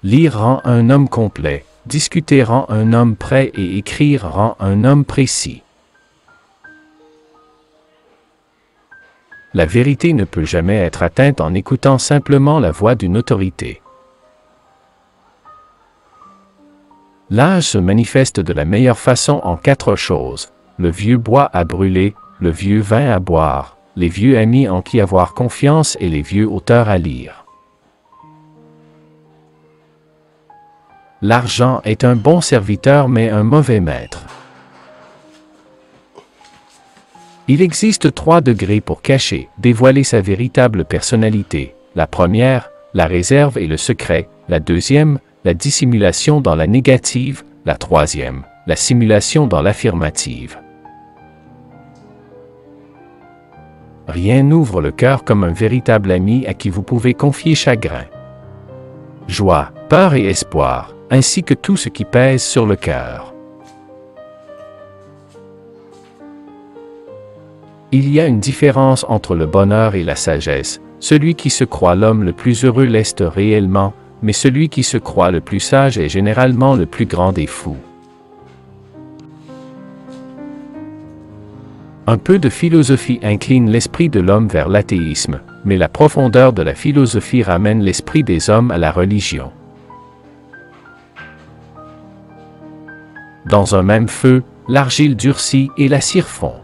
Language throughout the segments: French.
Lire rend un homme complet, discuter rend un homme prêt et écrire rend un homme précis. La vérité ne peut jamais être atteinte en écoutant simplement la voix d'une autorité. L'âge se manifeste de la meilleure façon en 4 choses: le vieux bois à brûler, le vieux vin à boire, les vieux amis en qui avoir confiance et les vieux auteurs à lire. L'argent est un bon serviteur mais un mauvais maître. Il existe 3 degrés pour cacher, dévoiler sa véritable personnalité. La première, la réserve et le secret. La deuxième, la dissimulation dans la négative. La troisième, la simulation dans l'affirmative. Rien n'ouvre le cœur comme un véritable ami à qui vous pouvez confier chagrin, joie, peur et espoir, ainsi que tout ce qui pèse sur le cœur. Il y a une différence entre le bonheur et la sagesse. Celui qui se croit l'homme le plus heureux l'est réellement, mais celui qui se croit le plus sage est généralement le plus grand des fous. Un peu de philosophie incline l'esprit de l'homme vers l'athéisme, mais la profondeur de la philosophie ramène l'esprit des hommes à la religion. Dans un même feu, l'argile durcit et la cire fond.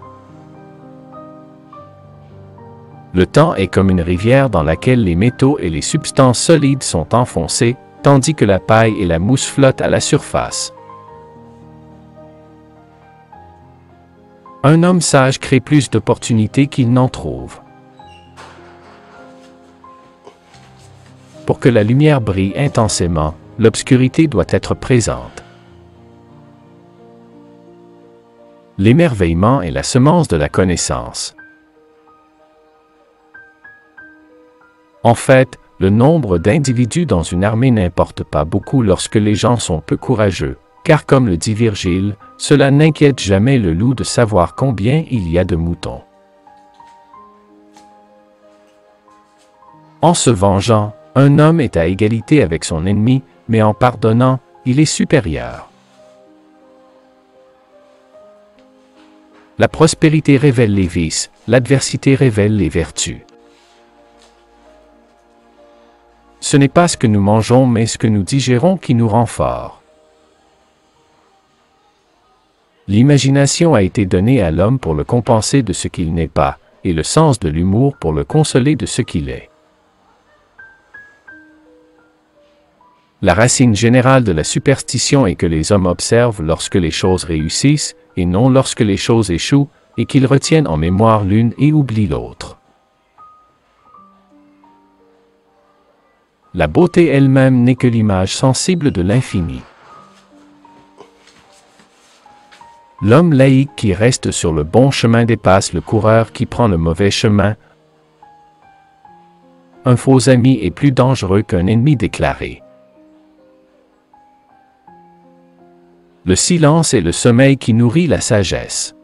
Le temps est comme une rivière dans laquelle les métaux et les substances solides sont enfoncés, tandis que la paille et la mousse flottent à la surface. Un homme sage crée plus d'opportunités qu'il n'en trouve. Pour que la lumière brille intensément, l'obscurité doit être présente. L'émerveillement est la semence de la connaissance. En fait, le nombre d'individus dans une armée n'importe pas beaucoup lorsque les gens sont peu courageux, car comme le dit Virgile, cela n'inquiète jamais le loup de savoir combien il y a de moutons. En se vengeant, un homme est à égalité avec son ennemi, mais en pardonnant, il est supérieur. La prospérité révèle les vices, l'adversité révèle les vertus. Ce n'est pas ce que nous mangeons mais ce que nous digérons qui nous rend forts. L'imagination a été donnée à l'homme pour le compenser de ce qu'il n'est pas, et le sens de l'humour pour le consoler de ce qu'il est. La racine générale de la superstition est que les hommes observent lorsque les choses réussissent, et non lorsque les choses échouent, et qu'ils retiennent en mémoire l'une et oublient l'autre. La beauté elle-même n'est que l'image sensible de l'infini. L'homme laïque qui reste sur le bon chemin dépasse le coureur qui prend le mauvais chemin. Un faux ami est plus dangereux qu'un ennemi déclaré. Le silence est le sommeil qui nourrit la sagesse.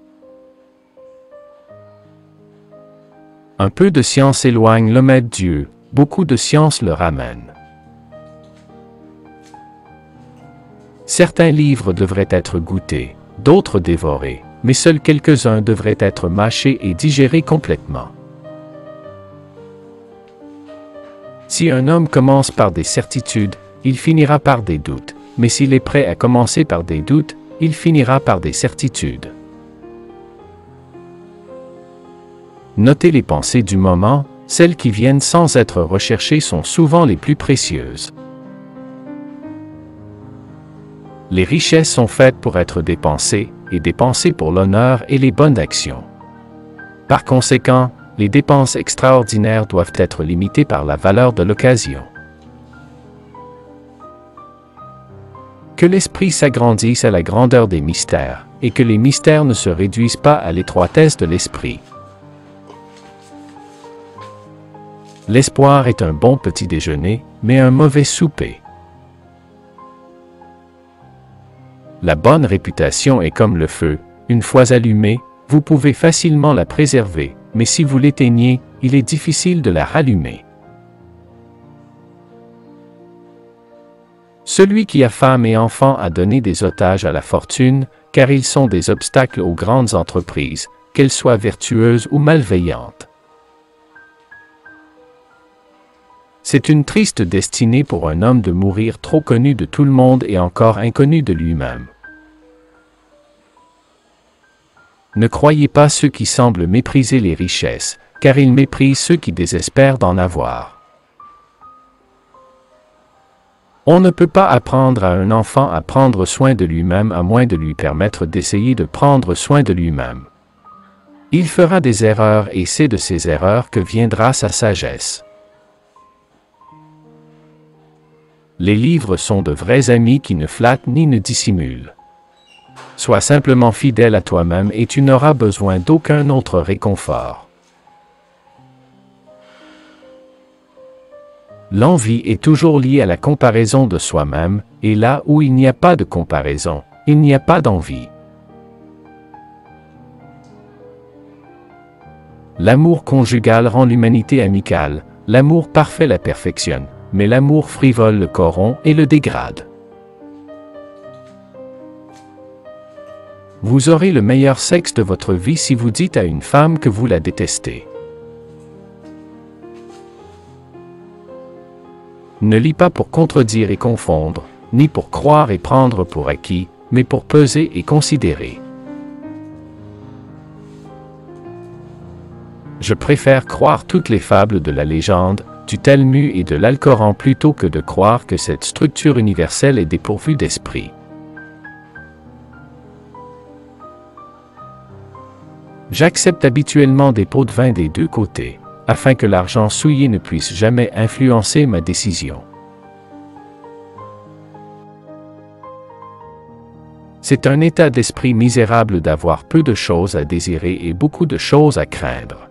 Un peu de science éloigne l'homme de Dieu, beaucoup de science le ramène. Certains livres devraient être goûtés, d'autres dévorés, mais seuls quelques-uns devraient être mâchés et digérés complètement. Si un homme commence par des certitudes, il finira par des doutes, mais s'il est prêt à commencer par des doutes, il finira par des certitudes. Notez les pensées du moment, celles qui viennent sans être recherchées sont souvent les plus précieuses. Les richesses sont faites pour être dépensées, et dépensées pour l'honneur et les bonnes actions. Par conséquent, les dépenses extraordinaires doivent être limitées par la valeur de l'occasion. Que l'esprit s'agrandisse à la grandeur des mystères, et que les mystères ne se réduisent pas à l'étroitesse de l'esprit. L'espoir est un bon petit déjeuner, mais un mauvais souper. La bonne réputation est comme le feu, une fois allumée, vous pouvez facilement la préserver, mais si vous l'éteignez, il est difficile de la rallumer. Celui qui a femme et enfants a donné des otages à la fortune, car ils sont des obstacles aux grandes entreprises, qu'elles soient vertueuses ou malveillantes. C'est une triste destinée pour un homme de mourir trop connu de tout le monde et encore inconnu de lui-même. Ne croyez pas ceux qui semblent mépriser les richesses, car ils méprisent ceux qui désespèrent d'en avoir. On ne peut pas apprendre à un enfant à prendre soin de lui-même à moins de lui permettre d'essayer de prendre soin de lui-même. Il fera des erreurs et c'est de ces erreurs que viendra sa sagesse. Les livres sont de vrais amis qui ne flattent ni ne dissimulent. Sois simplement fidèle à toi-même et tu n'auras besoin d'aucun autre réconfort. L'envie est toujours liée à la comparaison de soi-même, et là où il n'y a pas de comparaison, il n'y a pas d'envie. L'amour conjugal rend l'humanité amicale, l'amour parfait la perfectionne, mais l'amour frivole le corrompt et le dégrade. Vous aurez le meilleur sexe de votre vie si vous dites à une femme que vous la détestez. Ne lis pas pour contredire et confondre, ni pour croire et prendre pour acquis, mais pour peser et considérer. Je préfère croire toutes les fables de la légende, du Talmud et de l'Alcoran plutôt que de croire que cette structure universelle est dépourvue d'esprit. J'accepte habituellement des pots de vin des deux côtés, afin que l'argent souillé ne puisse jamais influencer ma décision. C'est un état d'esprit misérable d'avoir peu de choses à désirer et beaucoup de choses à craindre.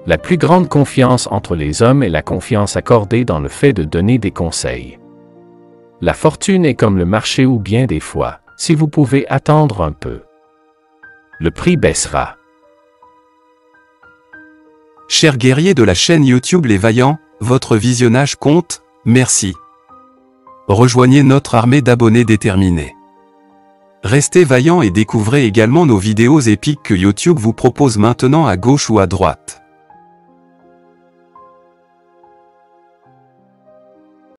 La plus grande confiance entre les hommes est la confiance accordée dans le fait de donner des conseils. La fortune est comme le marché ou bien des fois, si vous pouvez attendre un peu, le prix baissera. Chers guerriers de la chaîne YouTube Les Vaillants, votre visionnage compte, merci. Rejoignez notre armée d'abonnés déterminés. Restez vaillants et découvrez également nos vidéos épiques que YouTube vous propose maintenant à gauche ou à droite.